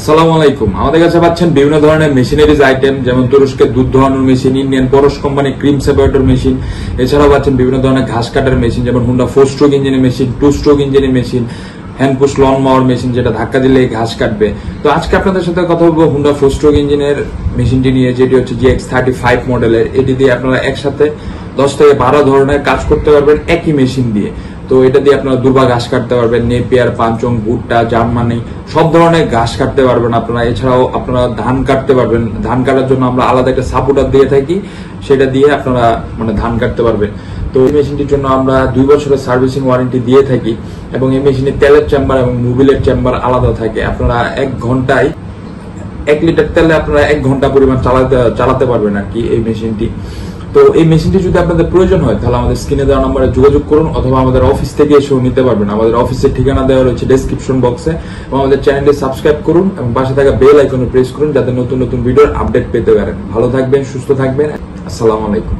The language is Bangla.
আসসালামু আলাইকুম। আমাদের কাছে পাচ্ছেন বিভিন্ন ধরনের মেশিনারিজ আইটেম, যেমন তুরস্কের দুধ দোহানোর মেশিন, ইন্ডিয়ান পরশ কোম্পানি ক্রিম সেপারেটর মেশিন, এছাড়াও পাচ্ছেন বিভিন্ন ধরনের ঘাস কাটার মেশিন, যেমন হুন্ডা 4 স্ট্রোক ইঞ্জিনের মেশিন, 2 স্ট্রোক ইঞ্জিনের machine, hand push loan মাওয়ার machine, যেটা ধাক্কা দিলে ঘাস কাটবে। তো আজকে আপনাদের সাথে কথা বলবো হুন্ডা 4 স্ট্রোক ইঞ্জিনের মেশিনটি নিয়ে, যেটি হচ্ছে GX35 মডেলের। এটি দিয়ে আপনারা একসাথে 10 থেকে 12 ধরনের কাজ করতে পারবেন একই মেশিন দিয়ে। তো এটা দিয়ে আপনারা দুর্বা ঘাস কাটতে পারবেন, নেপিয়ার, পাঞ্চং, ভুট্টা, জার্মানি, সব ধরনের ঘাস কাটতে পারবেন আপনারা। এছাড়াও আপনারা ধান কাটতে পারবেন। ধান কাটার জন্য আমরা আলাদা একটা সাপোর্টার দিয়ে থাকি, সেটা দিয়ে আপনারা ধান কাটতে পারবেন। তো এই মেশিনটির জন্য আমরা 2 বছরের সার্ভিসিং ওয়ারেন্টি দিয়ে থাকি, এবং এই মেশিনের তেলের চেম্বার এবং মোবিলের চেম্বার আলাদা থাকে। আপনারা 1 ঘন্টায় 1 লিটার তেলে আপনারা 1 ঘন্টা পরিমাণ চালাতে পারবেন আর কি এই মেশিনটি। তো এই মেশিনটি যদি আপনাদের প্রয়োজন হয়, তাহলে আমাদের স্ক্রিনে দেওয়া নম্বরে যোগাযোগ করুন, অথবা আমাদের অফিস থেকে এসেও নিতে পারবেন। আমাদের অফিসের ঠিকানা দেওয়া রয়েছে ডেসক্রিপশন বক্সে, এবং আমাদের চ্যানেলটি সাবস্ক্রাইব করুন এবং পাশে থাকা বেল আইকনে প্রেস করুন, যাতে নতুন নতুন ভিডিওর আপডেট পেতে পারেন। ভালো থাকবেন, সুস্থ থাকবেন। আসসালামু আলাইকুম।